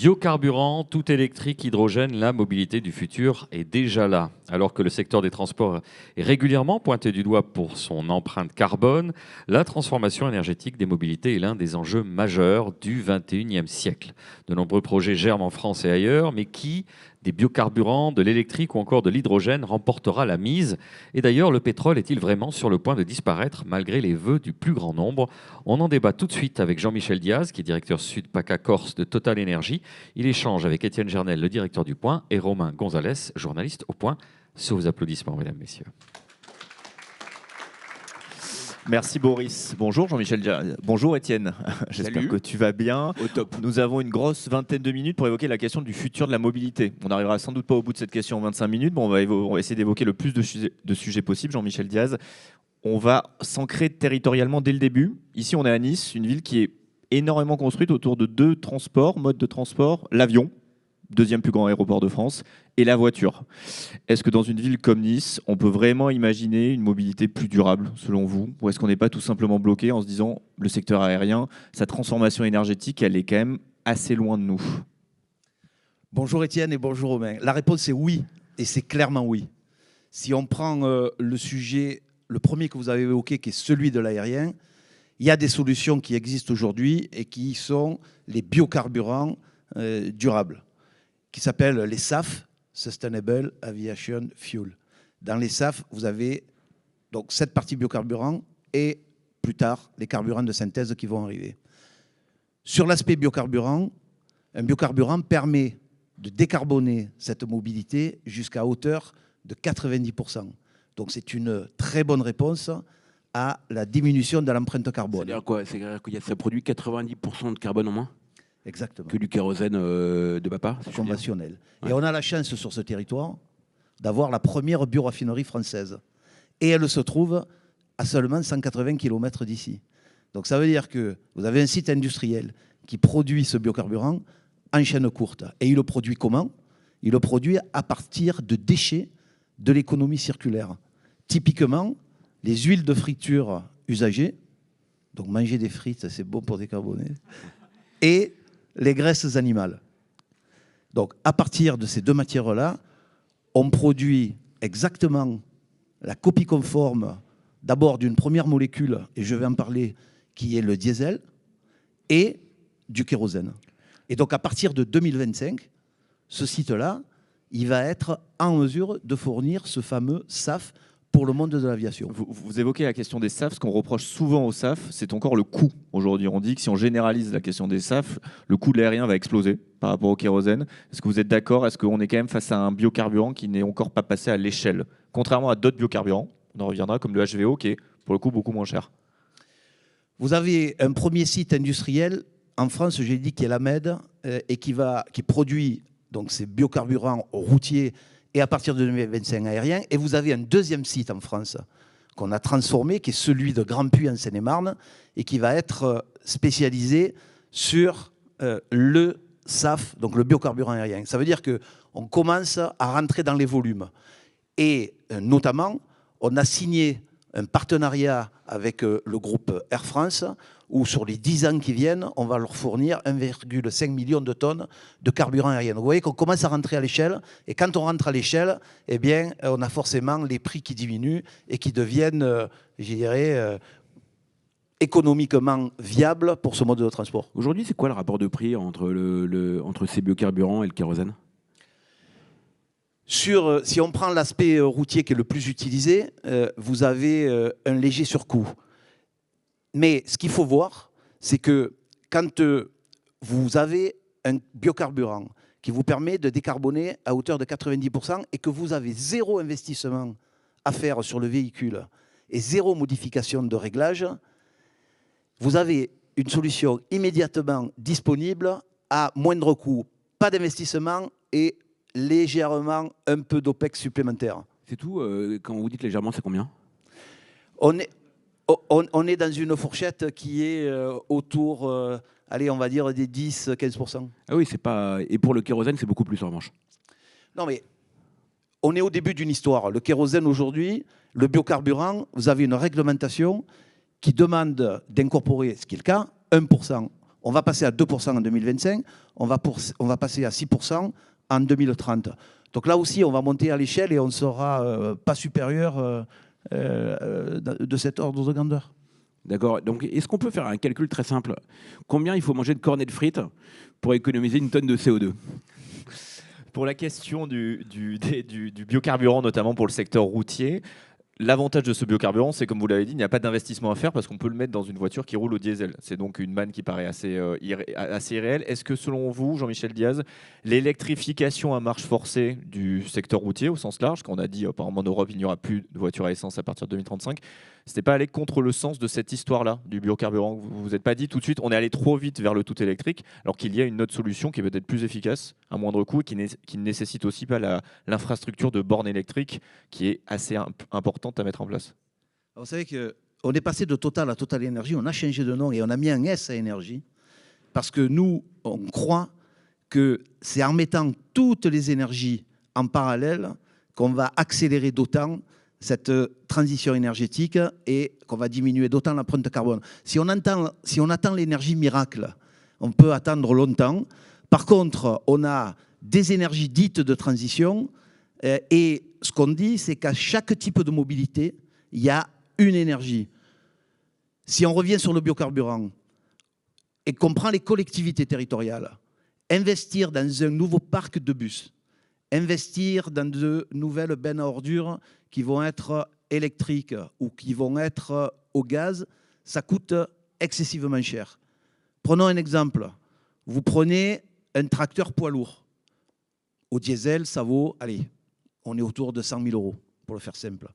Biocarburant, tout électrique, hydrogène, la mobilité du futur est déjà là. Alors que le secteur des transports est régulièrement pointé du doigt pour son empreinte carbone, la transformation énergétique des mobilités est l'un des enjeux majeurs du XXIe siècle. De nombreux projets germent en France et ailleurs, mais qui, des biocarburants, de l'électrique ou encore de l'hydrogène, remportera la mise? Et d'ailleurs, le pétrole est-il vraiment sur le point de disparaître malgré les vœux du plus grand nombre? On en débat tout de suite avec Jean-Michel Diaz, qui est directeur Sud PACA Corse de Total Énergie. Il échange avec Étienne Gernel, le directeur du Point, et Romain Gonzalez, journaliste au Point. Sous vos applaudissements, mesdames, messieurs. Merci Boris. Bonjour Jean-Michel Diaz. Bonjour Étienne. J'espère que tu vas bien. Au top. Nous avons une grosse vingtaine de minutes pour évoquer la question du futur de la mobilité. On n'arrivera sans doute pas au bout de cette question en 25 minutes, mais on va essayer d'évoquer le plus de sujets possible. Jean-Michel Diaz, on va s'ancrer territorialement dès le début. Ici, on est à Nice, une ville qui est énormément construite autour de deux modes de transport. L'avion, deuxième plus grand aéroport de France, et la voiture. Est-ce que dans une ville comme Nice, on peut vraiment imaginer une mobilité plus durable, selon vous? Ou est-ce qu'on n'est pas tout simplement bloqué en se disant le secteur aérien, sa transformation énergétique, elle est quand même assez loin de nous? Bonjour Étienne et bonjour Romain. La réponse est oui, et c'est clairement oui. Si on prend le sujet, le premier que vous avez évoqué, qui est celui de l'aérien, il y a des solutions qui existent aujourd'hui et qui sont les biocarburants durables, qui s'appellent les SAF, Sustainable Aviation Fuel. Dans les SAF, vous avez donc cette partie biocarburant et plus tard les carburants de synthèse qui vont arriver. Sur l'aspect biocarburant, un biocarburant permet de décarboner cette mobilité jusqu'à hauteur de 90%. Donc c'est une très bonne réponse à la diminution de l'empreinte carbone. C'est-à-dire quoi? C'est-à-dire que ça produit 90% de carbone en moins Exactement. que du kérosène de papa Conventionnel. Ouais. Et on a la chance sur ce territoire d'avoir la première bioraffinerie française. Et elle se trouve à seulement 180 km d'ici. Donc ça veut dire que vous avez un site industriel qui produit ce biocarburant en chaîne courte. Et il le produit comment? Il le produit à partir de déchets de l'économie circulaire. Typiquement, les huiles de friture usagées, donc manger des frites, c'est bon pour décarboner, et les graisses animales. Donc, à partir de ces deux matières-là, on produit exactement la copie conforme d'abord d'une première molécule, et je vais en parler, qui est le diesel, et du kérosène. Et donc, à partir de 2025, ce site-là, il va être en mesure de fournir ce fameux SAF pour le monde de l'aviation. Vous évoquez la question des SAF. Ce qu'on reproche souvent aux SAF, c'est encore le coût. Aujourd'hui, on dit que si on généralise la question des SAF, le coût de l'aérien va exploser par rapport au kérosène. Est-ce que vous êtes d'accord? Est-ce qu'on est quand même face à un biocarburant qui n'est encore pas passé à l'échelle? Contrairement à d'autres biocarburants, on en reviendra, comme le HVO, qui est pour le coup beaucoup moins cher. Vous avez un premier site industriel en France, j'ai dit, qui est l'AMED, et qui produit donc, ces biocarburants routiers et à partir de 2025 aérien. Et vous avez un deuxième site en France qu'on a transformé, qui est celui de Grand-Puy en Seine-et-Marne, et qui va être spécialisé sur le SAF, donc le biocarburant aérien. Ça veut dire qu'on commence à rentrer dans les volumes. Et notamment, on a signé un partenariat avec le groupe Air France, où sur les 10 ans qui viennent, on va leur fournir 1,5 million de tonnes de carburant aérien. Donc vous voyez qu'on commence à rentrer à l'échelle, et quand on rentre à l'échelle, eh bien, on a forcément les prix qui diminuent et qui deviennent, je dirais, économiquement viables pour ce mode de transport. Aujourd'hui, c'est quoi le rapport de prix entre ces biocarburants et le kérosène? Si on prend l'aspect routier qui est le plus utilisé, vous avez un léger surcoût. Mais ce qu'il faut voir, c'est que quand vous avez un biocarburant qui vous permet de décarboner à hauteur de 90% et que vous avez zéro investissement à faire sur le véhicule et zéro modification de réglage, vous avez une solution immédiatement disponible à moindre coût. Pas d'investissement et légèrement un peu d'OPEX supplémentaire. C'est tout. Quand vous dites légèrement, c'est combien? On est dans une fourchette qui est autour, allez, on va dire des 10-15%. Ah oui, c'est pas. Et pour le kérosène, c'est beaucoup plus en revanche. Non, mais on est au début d'une histoire. Le kérosène aujourd'hui, le biocarburant, vous avez une réglementation qui demande d'incorporer, ce qui est le cas, 1% On va passer à 2% en 2025, on va passer à 6% en 2030. Donc là aussi, on va monter à l'échelle et on ne sera pas supérieur de cet ordre de grandeur. D'accord. Donc, est-ce qu'on peut faire un calcul très simple? Combien il faut manger de cornets de frites pour économiser une tonne de CO2? Pour la question du biocarburant, notamment pour le secteur routier, l'avantage de ce biocarburant, c'est comme vous l'avez dit, il n'y a pas d'investissement à faire parce qu'on peut le mettre dans une voiture qui roule au diesel. C'est donc une manne qui paraît assez irréelle. Est-ce que selon vous, Jean-Michel Diaz, l'électrification à marche forcée du secteur routier au sens large, quand on a dit apparemment en Europe il n'y aura plus de voitures à essence à partir de 2035, c'était pas aller contre le sens de cette histoire-là du biocarburant? Vous vous êtes pas dit tout de suite on est allé trop vite vers le tout électrique alors qu'il y a une autre solution qui est peut-être plus efficace, à moindre coût et qui ne nécessite aussi pas l'infrastructure de bornes électriques qui est assez importante à mettre en place? Vous savez qu'on est passé de Total à Total Énergie, on a changé de nom et on a mis un S à énergie parce que nous, on croit que c'est en mettant toutes les énergies en parallèle qu'on va accélérer d'autant cette transition énergétique et qu'on va diminuer d'autant l'empreinte carbone. Si on attend l'énergie miracle, on peut attendre longtemps. Par contre, on a des énergies dites de transition et ce qu'on dit, c'est qu'à chaque type de mobilité, il y a une énergie. Si on revient sur le biocarburant et qu'on prend les collectivités territoriales, investir dans un nouveau parc de bus, investir dans de nouvelles bennes à ordures qui vont être électriques ou qui vont être au gaz, ça coûte excessivement cher. Prenons un exemple. Vous prenez un tracteur poids lourd. Au diesel, ça vaut, allez, on est autour de 100 000 euros, pour le faire simple.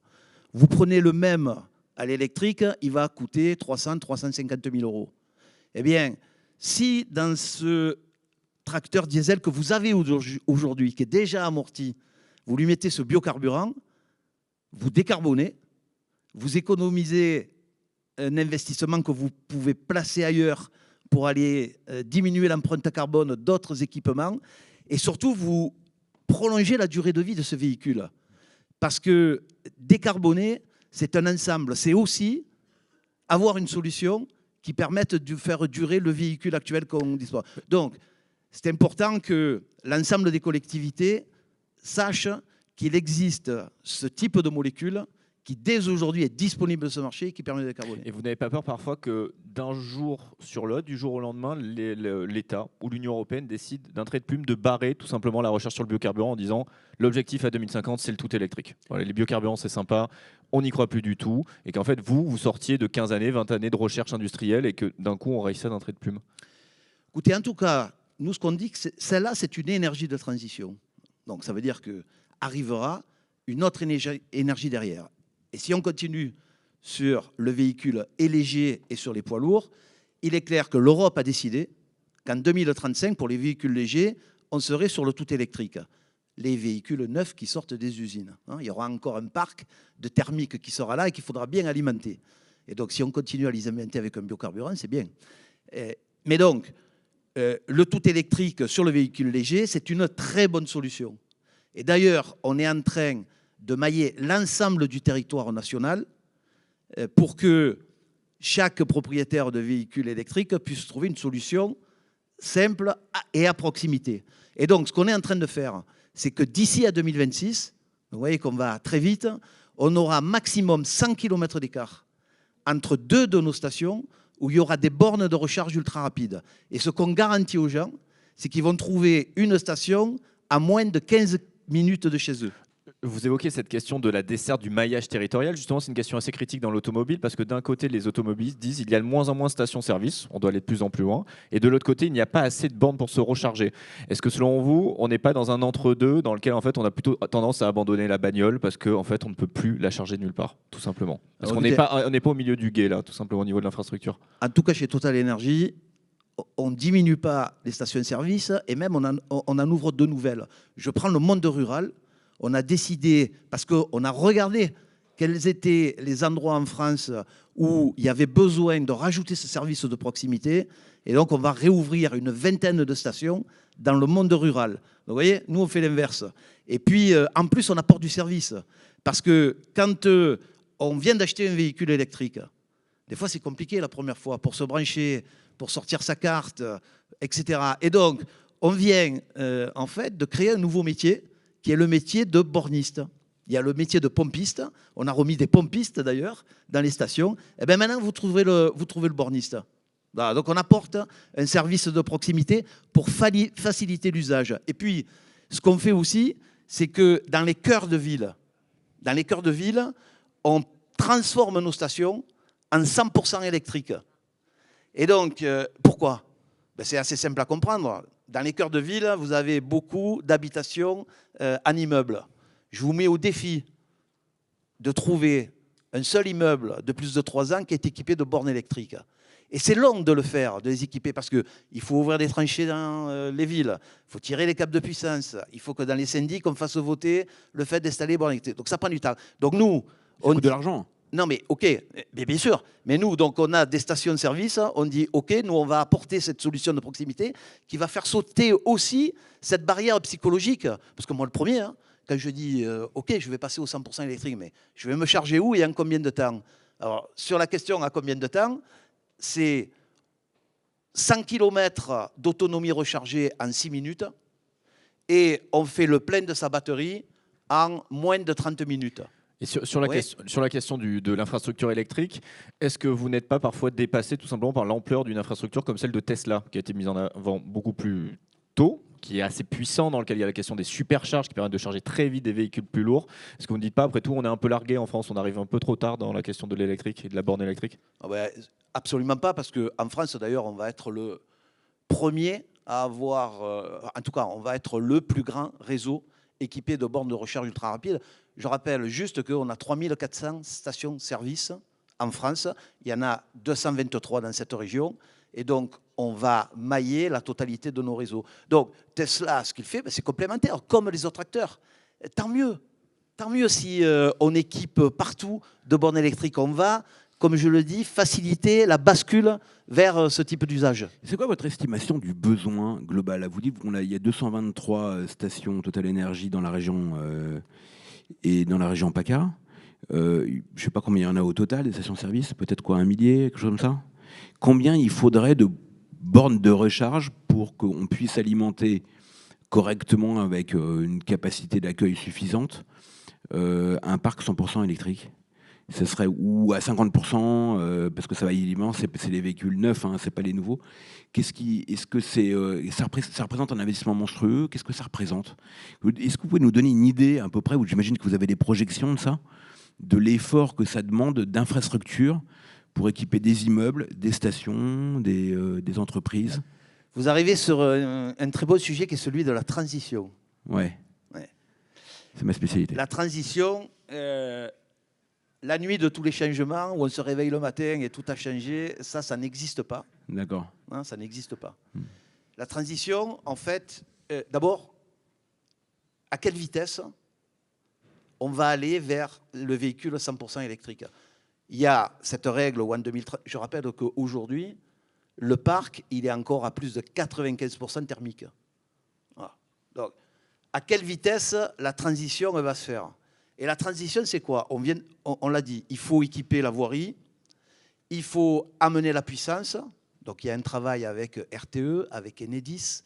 Vous prenez le même à l'électrique, il va coûter 350 000 euros. Eh bien, si dans ce tracteur diesel que vous avez aujourd'hui, qui est déjà amorti, vous lui mettez ce biocarburant, vous décarbonez, vous économisez un investissement que vous pouvez placer ailleurs pour aller diminuer l'empreinte carbone d'autres équipements et surtout vous prolongez la durée de vie de ce véhicule. Parce que décarboner, c'est un ensemble. C'est aussi avoir une solution qui permette de faire durer le véhicule actuel qu'on dispose. Donc, c'est important que l'ensemble des collectivités sachent qu'il existe ce type de molécule qui, dès aujourd'hui, est disponible sur ce marché et qui permet de décarboner. Et vous n'avez pas peur parfois que d'un jour sur l'autre, du jour au lendemain, l'État ou l'Union européenne décide d'un trait de plume de barrer tout simplement la recherche sur le biocarburant en disant l'objectif à 2050, c'est le tout électrique. Voilà, les biocarburants, c'est sympa, on n'y croit plus du tout. Et qu'en fait, vous sortiez de 15 années, 20 années de recherche industrielle et que d'un coup, on réussit d'un trait de plume. Écoutez, en tout cas, nous, ce qu'on dit, celle-là, c'est une énergie de transition. Donc, ça veut dire qu'arrivera une autre énergie derrière. Et si on continue sur le véhicule léger et sur les poids lourds, il est clair que l'Europe a décidé qu'en 2035, pour les véhicules légers, on serait sur le tout électrique. Les véhicules neufs qui sortent des usines. Il y aura encore un parc de thermique qui sera là et qu'il faudra bien alimenter. Et donc, si on continue à les alimenter avec un biocarburant, c'est bien. Mais donc, le tout électrique sur le véhicule léger, c'est une très bonne solution. Et d'ailleurs, on est en train de mailler l'ensemble du territoire national pour que chaque propriétaire de véhicule électrique puisse trouver une solution simple et à proximité. Et donc, ce qu'on est en train de faire, c'est que d'ici à 2026, vous voyez qu'on va très vite, on aura maximum 100 km d'écart entre deux de nos stations où il y aura des bornes de recharge ultra rapides. Et ce qu'on garantit aux gens, c'est qu'ils vont trouver une station à moins de 15 minutes de chez eux. Vous évoquez cette question de la desserte du maillage territorial. Justement, c'est une question assez critique dans l'automobile parce que d'un côté, les automobilistes disent qu'il y a de moins en moins de stations-service, on doit aller de plus en plus loin. Et de l'autre côté, il n'y a pas assez de bornes pour se recharger. Est-ce que selon vous, on n'est pas dans un entre-deux dans lequel en fait, on a plutôt tendance à abandonner la bagnole parce qu'en fait, on ne peut plus la charger nulle part, tout simplement? Parce qu'on n'est pas au milieu du gué, là, tout simplement au niveau de l'infrastructure. En tout cas, chez Total Énergie, on ne diminue pas les stations-service et même on en ouvre de nouvelles. Je prends le monde rural. On a décidé, parce qu'on a regardé quels étaient les endroits en France où il y avait besoin de rajouter ce service de proximité. Et donc, on va réouvrir une vingtaine de stations dans le monde rural. Donc, vous voyez, nous, on fait l'inverse. Et puis, en plus, on apporte du service. Parce que quand on vient d'acheter un véhicule électrique, des fois, c'est compliqué la première fois pour se brancher, pour sortir sa carte, etc. Et donc, on vient en fait de créer un nouveau métier qui est le métier de borniste. Il y a le métier de pompiste. On a remis des pompistes d'ailleurs dans les stations. Et bien maintenant, vous trouvez le borniste. Voilà, donc on apporte un service de proximité pour faciliter l'usage. Et puis, ce qu'on fait aussi, c'est que dans les cœurs de ville, on transforme nos stations en 100% électriques. Et donc, pourquoi? Ben, c'est assez simple à comprendre. Dans les cœurs de ville, vous avez beaucoup d'habitations en immeuble. Je vous mets au défi de trouver un seul immeuble de plus de 3 ans qui est équipé de bornes électriques. Et c'est long de le faire, de les équiper, parce qu'il faut ouvrir des tranchées dans les villes, il faut tirer les câbles de puissance, il faut que dans les syndics, on fasse voter le fait d'installer les bornes électriques. Donc ça prend du temps. Donc nous... Ça coûte de l'argent. Non mais ok, mais bien sûr. Mais nous, donc on a des stations-service, on dit ok, nous on va apporter cette solution de proximité qui va faire sauter aussi cette barrière psychologique. Parce que moi le premier, hein, quand je dis ok, je vais passer au 100% électrique, mais je vais me charger où et en combien de temps? Alors sur la question à combien de temps, c'est 100 km d'autonomie rechargée en 6 minutes et on fait le plein de sa batterie en moins de 30 minutes. Et sur la question de l'infrastructure électrique, est-ce que vous n'êtes pas parfois dépassé tout simplement par l'ampleur d'une infrastructure comme celle de Tesla, qui a été mise en avant beaucoup plus tôt, qui est assez puissant, dans lequel il y a la question des supercharges qui permettent de charger très vite des véhicules plus lourds? Est-ce que vous ne dites pas, après tout, on est un peu largué en France, on arrive un peu trop tard dans la question de l'électrique et de la borne électrique? Absolument pas, parce qu'en France, d'ailleurs, on va être le premier à avoir, en tout cas, on va être le plus grand réseau équipé de bornes de recharge ultra rapide. Je rappelle juste qu'on a 3400 stations-service en France. Il y en a 223 dans cette région. Et donc, on va mailler la totalité de nos réseaux. Donc, Tesla, ce qu'il fait, c'est complémentaire, comme les autres acteurs. Tant mieux. Tant mieux si on équipe partout de bornes électriques. On va, comme je le dis, faciliter la bascule vers ce type d'usage. C'est quoi votre estimation du besoin global? Vous dites qu'il y a 223 stations Total Energy dans la région et dans la région PACA. Je ne sais pas combien il y en a au total, des stations-service, peut-être quoi, 1 millier, quelque chose comme ça. Combien il faudrait de bornes de recharge pour qu'on puisse alimenter correctement, avec une capacité d'accueil suffisante, un parc 100% électrique? Ce serait ou à 50%, parce que ça va évidemment, c'est les véhicules neufs, hein, c'est pas les nouveaux. Est-ce que ça représente un investissement monstrueux? Qu'est-ce que ça représente? Est-ce que vous pouvez nous donner une idée à peu près, ou j'imagine que vous avez des projections de ça, de l'effort que ça demande d'infrastructures pour équiper des immeubles, des stations, des entreprises? Vous arrivez sur un très beau sujet qui est celui de la transition. Ouais. C'est ma spécialité. La transition, la nuit de tous les changements, où on se réveille le matin et tout a changé, ça n'existe pas. D'accord. Hein, ça n'existe pas. La transition, en fait, d'abord, à quelle vitesse on va aller vers le véhicule 100% électrique? Il y a cette règle One 2030. Je rappelle qu'aujourd'hui, le parc, il est encore à plus de 95% thermique. Voilà. Donc, à quelle vitesse la transition va se faire? Et la transition, c'est quoi? On l'a dit, il faut équiper la voirie, il faut amener la puissance. Donc, il y a un travail avec RTE, avec Enedis.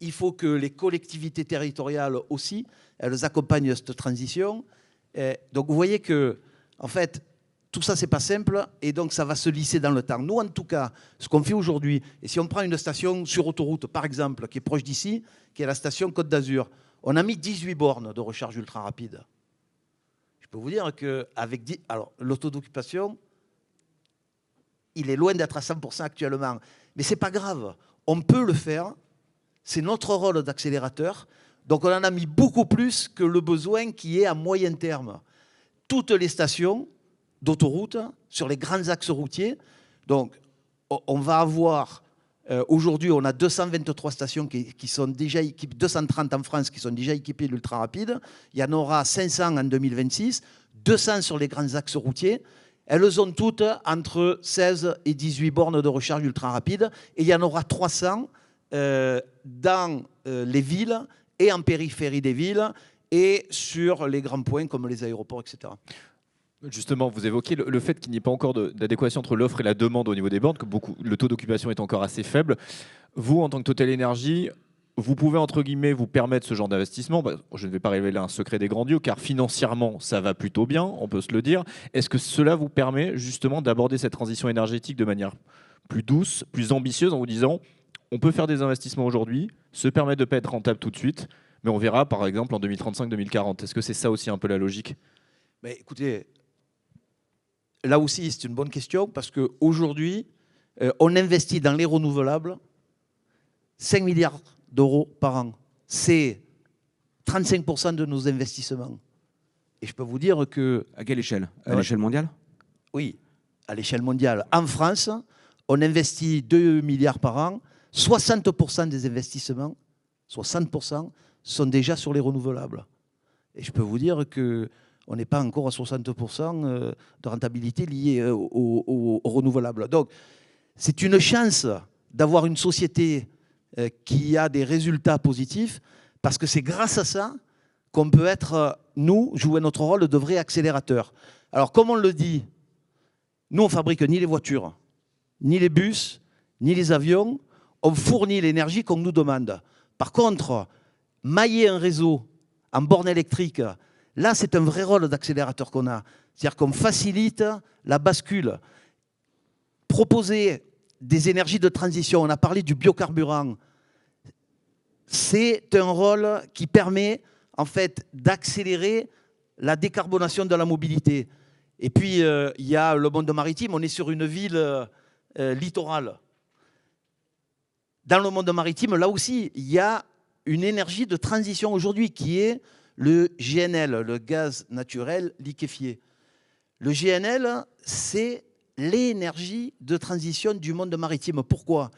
Il faut que les collectivités territoriales aussi, elles accompagnent cette transition. Donc, vous voyez que, en fait, tout ça, c'est pas simple, et donc ça va se lisser dans le temps. Nous, en tout cas, ce qu'on fait aujourd'hui, et si on prend une station sur autoroute, par exemple, qui est proche d'ici, qui est la station Côte d'Azur, on a mis 18 bornes de recharge ultra rapide. Je peux vous dire qu'avec l'auto d'occupation, il est loin d'être à 100% actuellement. Mais ce n'est pas grave, on peut le faire, c'est notre rôle d'accélérateur, donc on en a mis beaucoup plus que le besoin qui est à moyen terme. Toutes les stations d'autoroute sur les grands axes routiers. Donc, on va avoir, aujourd'hui, on a 223 stations qui sont déjà équipées, 230 en France qui sont déjà équipées d'ultra rapide. Il y en aura 500 en 2026, 200 sur les grands axes routiers. Elles ont toutes entre 16 et 18 bornes de recharge ultra rapide. Et il y en aura 300 dans les villes et en périphérie des villes et sur les grands points comme les aéroports, etc. Justement, vous évoquez le fait qu'il n'y ait pas encore d'adéquation entre l'offre et la demande au niveau des bornes, que le taux d'occupation est encore assez faible. Vous, en tant que Total Energy, vous pouvez, entre guillemets, vous permettre ce genre d'investissement. Bah, je ne vais pas révéler un secret des grands dieux, car financièrement, ça va plutôt bien, on peut se le dire. Est-ce que cela vous permet justement d'aborder cette transition énergétique de manière plus douce, plus ambitieuse, en vous disant, on peut faire des investissements aujourd'hui, se permettre de ne pas être rentable tout de suite, mais on verra, par exemple, en 2035-2040. Est-ce que c'est ça aussi un peu la logique? Mais écoutez, là aussi, c'est une bonne question parce qu'aujourd'hui, on investit dans les renouvelables 5 milliards d'euros par an. C'est 35% de nos investissements. Et je peux vous dire que... À quelle échelle? À l'échelle mondiale? Oui, à l'échelle mondiale. En France, on investit 2 milliards par an. 60% des investissements, 60% sont déjà sur les renouvelables. Et je peux vous dire que on n'est pas encore à 60% de rentabilité liée aux renouvelables. Donc, c'est une chance d'avoir une société qui a des résultats positifs, parce que c'est grâce à ça qu'on peut être, nous, jouer notre rôle de vrai accélérateur. Alors, comme on le dit, nous, on ne fabrique ni les voitures, ni les bus, ni les avions. On fournit l'énergie qu'on nous demande. Par contre, mailler un réseau en borne électrique, là, c'est un vrai rôle d'accélérateur qu'on a. C'est-à-dire qu'on facilite la bascule. Proposer des énergies de transition, on a parlé du biocarburant, c'est un rôle qui permet en fait d'accélérer la décarbonation de la mobilité. Et puis, il y a le monde maritime, on est sur une ville littorale. Dans le monde maritime, là aussi, il y a une énergie de transition aujourd'hui qui est le GNL, le gaz naturel liquéfié. Le GNL, c'est l'énergie de transition du monde maritime. Pourquoi?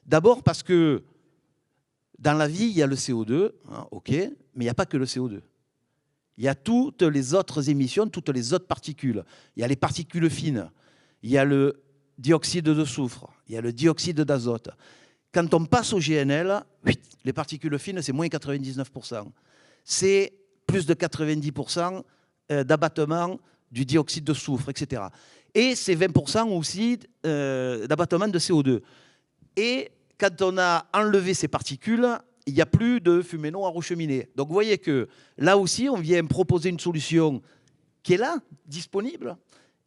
D'abord parce que dans la vie, il y a le CO2, hein, ok, mais il n'y a pas que le CO2. Il y a toutes les autres émissions, toutes les autres particules. Il y a les particules fines, il y a le dioxyde de soufre, il y a le dioxyde d'azote. Quand on passe au GNL, les particules fines, c'est moins 99%. C'est plus de 90% d'abattement du dioxyde de soufre, etc. Et c'est 20% aussi d'abattement de CO2. Et quand on a enlevé ces particules, il n'y a plus de fumée noire aux cheminées. Donc vous voyez que là aussi, on vient proposer une solution qui est là, disponible,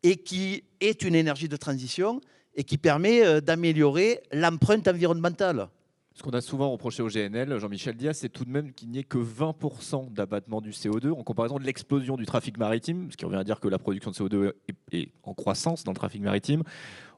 et qui est une énergie de transition et qui permet d'améliorer l'empreinte environnementale. Ce qu'on a souvent reproché au GNL, Jean-Michel Diaz, c'est tout de même qu'il n'y ait que 20% d'abattement du CO2 en comparaison de l'explosion du trafic maritime, ce qui revient à dire que la production de CO2 est en croissance dans le trafic maritime.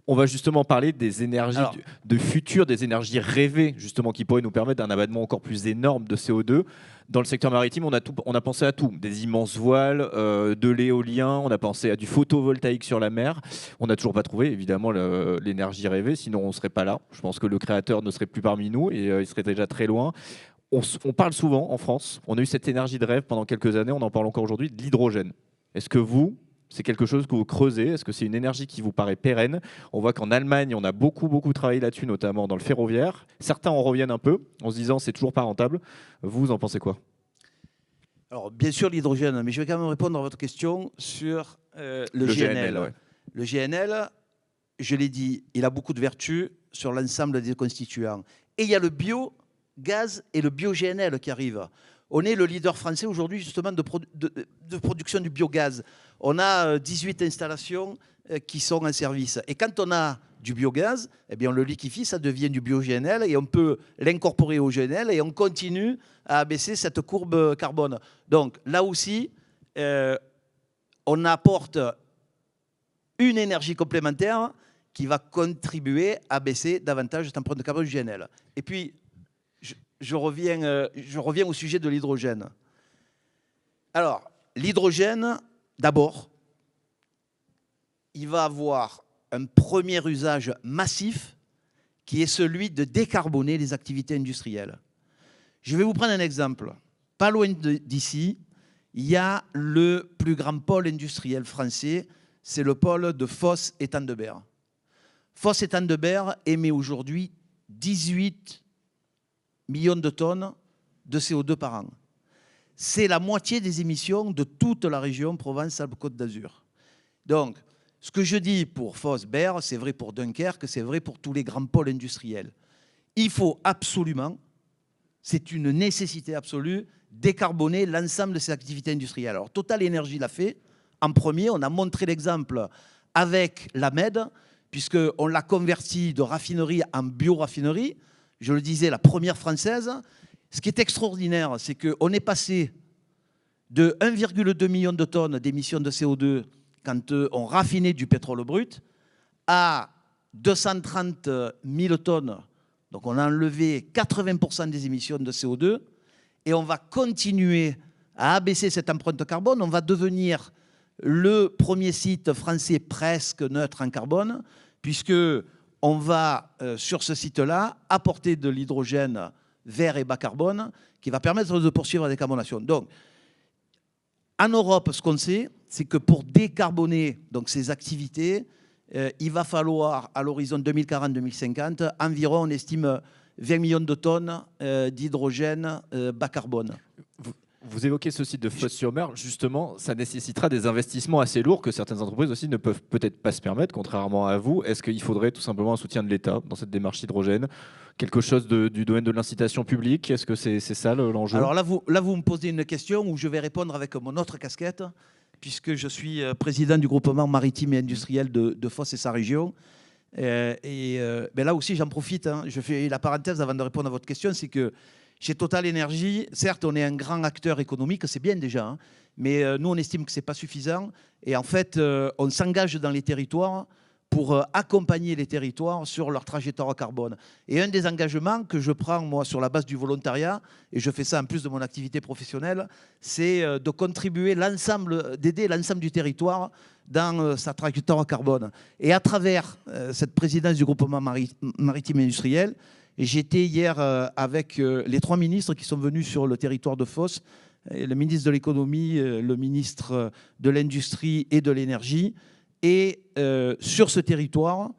On va justement parler des énergies de futur, des énergies rêvées, justement, qui pourraient nous permettre d'un abattement encore plus énorme de CO2. Dans le secteur maritime, on a pensé à tout. Des immenses voiles, de l'éolien, on a pensé à du photovoltaïque sur la mer. On n'a toujours pas trouvé, évidemment, l'énergie rêvée, sinon on ne serait pas là. Je pense que le créateur ne serait plus parmi nous et il serait déjà très loin. On parle souvent en France, on a eu cette énergie de rêve pendant quelques années, on en parle encore aujourd'hui, de l'hydrogène. Est-ce que vous, c'est quelque chose que vous creusez? Est-ce que c'est une énergie qui vous paraît pérenne? On voit qu'en Allemagne, on a beaucoup travaillé là-dessus, notamment dans le ferroviaire. Certains en reviennent un peu en se disant c'est toujours pas rentable. Vous en pensez quoi? Alors, bien sûr, l'hydrogène, mais je vais quand même répondre à votre question sur le GNL. Ouais. Le GNL, je l'ai dit, il a beaucoup de vertus sur l'ensemble des constituants. Et il y a le biogaz et le bio-GNL qui arrivent. On est le leader français aujourd'hui justement de production du biogaz. On a 18 installations qui sont en service. Et quand on a du biogaz, eh bien on le liquéfie, ça devient du bio-GNL et on peut l'incorporer au GNL et on continue à abaisser cette courbe carbone. Donc là aussi, on apporte une énergie complémentaire qui va contribuer à baisser davantage cette empreinte de carbone du GNL. Et puis, je reviens au sujet de l'hydrogène. Alors, l'hydrogène, d'abord, il va avoir un premier usage massif qui est celui de décarboner les activités industrielles. Je vais vous prendre un exemple. Pas loin d'ici, il y a le plus grand pôle industriel français, c'est le pôle de Fos-Étang-de-Berre. Fos-Étang-de-Berre émet aujourd'hui 18 millions de tonnes de CO2 par an. C'est la moitié des émissions de toute la région Provence-Alpes-Côte d'Azur. Donc, ce que je dis pour Fos-Berre, c'est vrai pour Dunkerque, c'est vrai pour tous les grands pôles industriels. Il faut absolument, c'est une nécessité absolue, décarboner l'ensemble de ces activités industrielles. Alors, Total Energy l'a fait. En premier, on a montré l'exemple avec la MED, puisqu'on l'a converti de raffinerie en bioraffinerie. Je le disais, la première française. Ce qui est extraordinaire, c'est qu'on est passé de 1,2 million de tonnes d'émissions de CO2 quand on raffinait du pétrole brut à 230 000 tonnes. Donc on a enlevé 80% des émissions de CO2 et on va continuer à abaisser cette empreinte carbone. On va devenir le premier site français presque neutre en carbone, puisque on va, sur ce site-là, apporter de l'hydrogène vert et bas carbone qui va permettre de poursuivre la décarbonation. Donc, en Europe, ce qu'on sait, c'est que pour décarboner donc, ces activités, il va falloir, à l'horizon 2040-2050, environ, on estime, 20 millions de tonnes d'hydrogène bas carbone. Vous évoquez ce site de Fos-sur-Mer, justement, ça nécessitera des investissements assez lourds que certaines entreprises aussi ne peuvent peut-être pas se permettre, contrairement à vous. Est-ce qu'il faudrait tout simplement un soutien de l'État dans cette démarche hydrogène? Quelque chose du domaine de l'incitation publique? Est-ce que c'est ça l'enjeu? Alors là, vous me posez une question où je vais répondre avec mon autre casquette, puisque je suis président du groupement maritime et industriel de Fos et sa région. Ben là aussi, j'en profite. Je fais la parenthèse avant de répondre à votre question, c'est que chez Total Energy, certes, on est un grand acteur économique, c'est bien déjà, mais nous, on estime que ce n'est pas suffisant. Et en fait, on s'engage dans les territoires pour accompagner les territoires sur leur trajectoire carbone. Et un des engagements que je prends, moi, sur la base du volontariat, et je fais ça en plus de mon activité professionnelle, c'est de contribuer d'aider l'ensemble du territoire dans sa trajectoire carbone. Et à travers cette présidence du groupement maritime et industriel, j'étais hier avec les 3 ministres qui sont venus sur le territoire de Fos, le ministre de l'économie, le ministre de l'industrie et de l'énergie. Et sur ce territoire,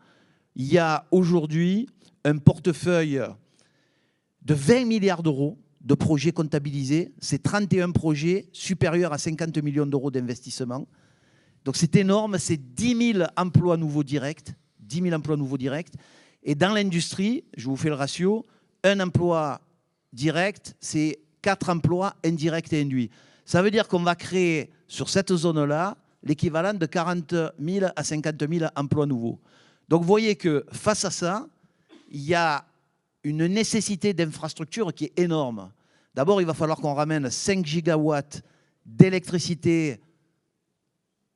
il y a aujourd'hui un portefeuille de 20 milliards d'euros de projets comptabilisés. C'est 31 projets supérieurs à 50 millions d'euros d'investissement. Donc c'est énorme, c'est 10 000 emplois nouveaux directs. 10 000 emplois nouveaux directs. Et dans l'industrie, je vous fais le ratio, un emploi direct, c'est 4 emplois indirects et induits. Ça veut dire qu'on va créer sur cette zone-là l'équivalent de 40 000 à 50 000 emplois nouveaux. Donc vous voyez que face à ça, il y a une nécessité d'infrastructure qui est énorme. D'abord, il va falloir qu'on ramène 5 gigawatts d'électricité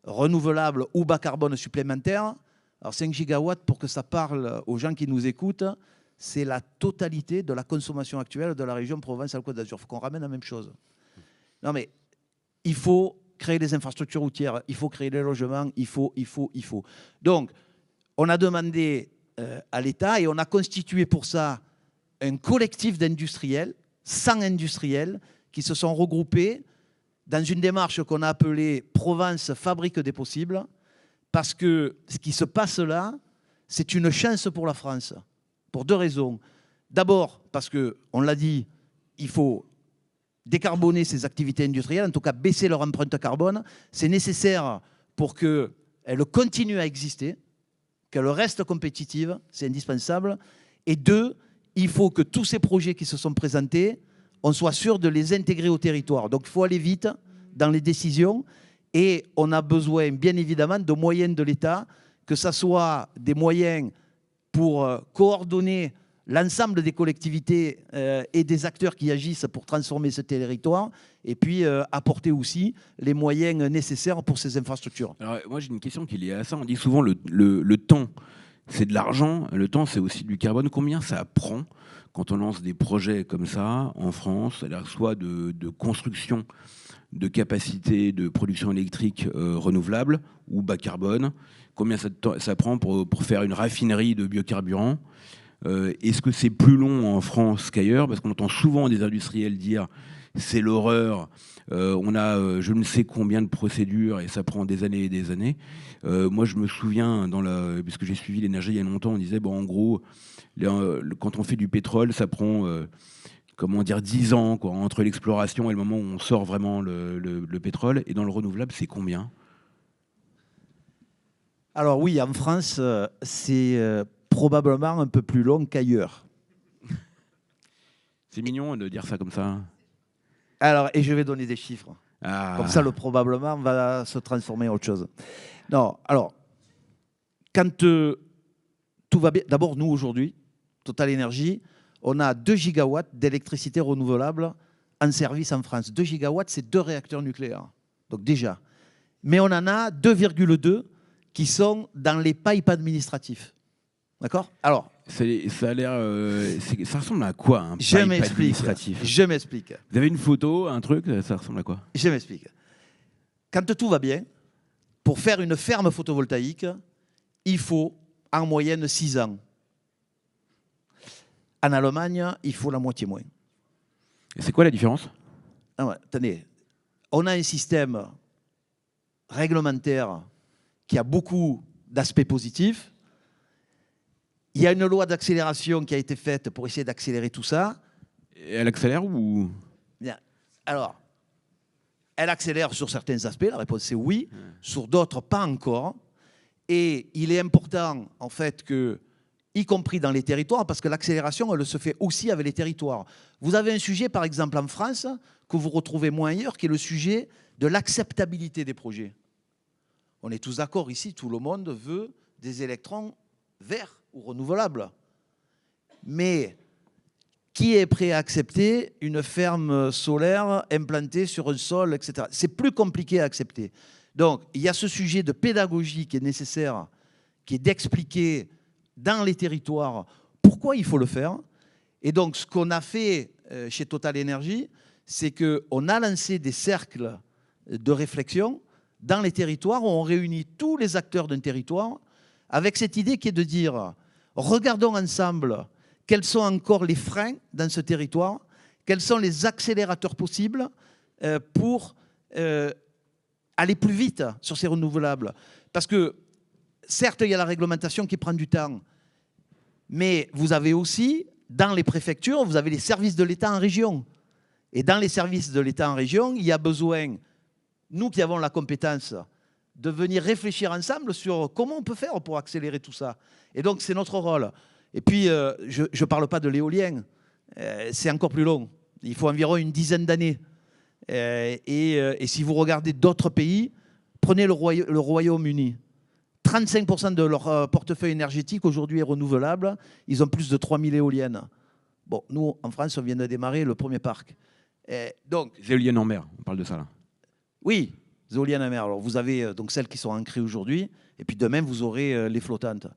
renouvelable ou bas carbone supplémentaire. Alors 5 gigawatts, pour que ça parle aux gens qui nous écoutent, c'est la totalité de la consommation actuelle de la région Provence-Alpes-Côte d'Azur. Il faut qu'on ramène la même chose. Non mais, il faut créer des infrastructures routières, il faut créer des logements, il faut. Donc, on a demandé à l'État et on a constitué pour ça un collectif d'industriels, 100 industriels, qui se sont regroupés dans une démarche qu'on a appelée Provence fabrique des possibles, parce que ce qui se passe là, c'est une chance pour la France, pour 2 raisons. D'abord, parce qu'on l'a dit, il faut décarboner ces activités industrielles, en tout cas baisser leur empreinte carbone. C'est nécessaire pour qu'elles continuent à exister, qu'elles restent compétitives, c'est indispensable. Et 2, il faut que tous ces projets qui se sont présentés, on soit sûr de les intégrer au territoire. Donc il faut aller vite dans les décisions. Et on a besoin, bien évidemment, de moyens de l'État, que ce soit des moyens pour coordonner l'ensemble des collectivités et des acteurs qui agissent pour transformer ce territoire, et puis apporter aussi les moyens nécessaires pour ces infrastructures. Alors, moi, j'ai une question qui est liée à ça. On dit souvent le temps, c'est de l'argent. Le temps, c'est aussi du carbone. Combien ça prend quand on lance des projets comme ça en France, soit de construction de capacités de production électrique renouvelable ou bas carbone? Combien ça prend pour faire une raffinerie de biocarburants? Est-ce que c'est plus long en France qu'ailleurs? Parce qu'on entend souvent des industriels dire c'est l'horreur, on a je ne sais combien de procédures et ça prend des années et des années. Moi, je me souviens, puisque j'ai suivi l'énergie il y a longtemps, on disait, bon, en gros, quand on fait du pétrole, ça prend 10 ans quoi, entre l'exploration et le moment où on sort vraiment le pétrole. Et dans le renouvelable, c'est combien? Alors oui, en France, c'est probablement un peu plus long qu'ailleurs. C'est mignon de dire ça comme ça. Alors, et je vais donner des chiffres. Ah. Comme ça, le probablement va se transformer en autre chose. Non, alors, quand tout va bien, d'abord, nous, aujourd'hui, Total Énergie, on a 2 gigawatts d'électricité renouvelable en service en France. 2 gigawatts, c'est 2 réacteurs nucléaires. Donc déjà. Mais on en a 2,2 qui sont dans les pipes administratifs. D'accord? Alors, Ça a l'air. Ça ressemble à quoi un je pipe m'explique. administratif Je m'explique. Vous avez une photo, un truc, ça ressemble à quoi? Je m'explique. Quand tout va bien, pour faire une ferme photovoltaïque, il faut en moyenne 6 ans. En Allemagne, il faut la moitié moins. Et c'est quoi la différence? Ah ouais, attendez, on a un système réglementaire qui a beaucoup d'aspects positifs. Il y a une loi d'accélération qui a été faite pour essayer d'accélérer tout ça. Et elle accélère ou? Bien. Alors, elle accélère sur certains aspects, la réponse est oui, sur d'autres pas encore. Et il est important, en fait, que, y compris dans les territoires, parce que l'accélération, elle se fait aussi avec les territoires. Vous avez un sujet, par exemple, en France, que vous retrouvez moins ailleurs, qui est le sujet de l'acceptabilité des projets. On est tous d'accord ici, tout le monde veut des électrons verts ou renouvelables. Mais qui est prêt à accepter une ferme solaire implantée sur un sol, etc. C'est plus compliqué à accepter. Donc, il y a ce sujet de pédagogie qui est nécessaire, qui est d'expliquer dans les territoires pourquoi il faut le faire. Et donc, ce qu'on a fait chez Total Énergie, c'est qu'on a lancé des cercles de réflexion dans les territoires où on réunit tous les acteurs d'un territoire avec cette idée qui est de dire, regardons ensemble quels sont encore les freins dans ce territoire, quels sont les accélérateurs possibles pour aller plus vite sur ces renouvelables. Parce que, certes, il y a la réglementation qui prend du temps, mais vous avez aussi, dans les préfectures, vous avez les services de l'État en région. Et dans les services de l'État en région, il y a besoin, nous qui avons la compétence, de venir réfléchir ensemble sur comment on peut faire pour accélérer tout ça. Et donc, c'est notre rôle. Et puis, je ne parle pas de l'éolien. C'est encore plus long. Il faut environ une dizaine d'années. Et si vous regardez d'autres pays, prenez le Royaume-Uni. 35% de leur portefeuille énergétique aujourd'hui est renouvelable. Ils ont plus de 3000 éoliennes. Bon, nous, en France, on vient de démarrer le premier parc. Donc, Les éoliennes en mer, on parle de ça là. oui, les éoliennes en mer. Alors, vous avez donc celles qui sont ancrées aujourd'hui, et puis demain, vous aurez les flottantes.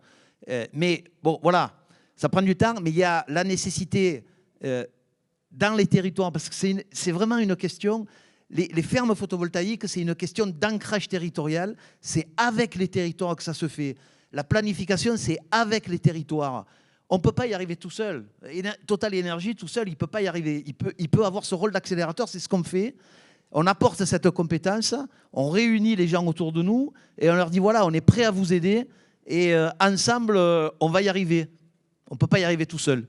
Mais bon, voilà, ça prend du temps, mais il y a la nécessité dans les territoires, parce que c'est vraiment une question. Les fermes photovoltaïques, c'est une question d'ancrage territorial. C'est avec les territoires que ça se fait. La planification, c'est avec les territoires. On ne peut pas y arriver tout seul. Total Énergie, tout seul, il ne peut pas y arriver. Il peut avoir ce rôle d'accélérateur, c'est ce qu'on fait. On apporte cette compétence, on réunit les gens autour de nous et on leur dit, voilà, on est prêt à vous aider et ensemble, on va y arriver. On ne peut pas y arriver tout seul.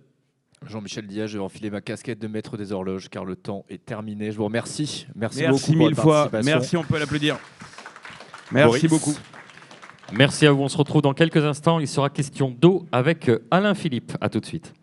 Jean-Michel Diaz, je vais enfiler ma casquette de maître des horloges car le temps est terminé. Je vous remercie. Merci beaucoup Merci pour mille votre fois. participation. Merci, on peut l'applaudir. Merci Boris. beaucoup. Merci à vous. On se retrouve dans quelques instants. Il sera question d'eau avec Alain Philippe. À tout de suite.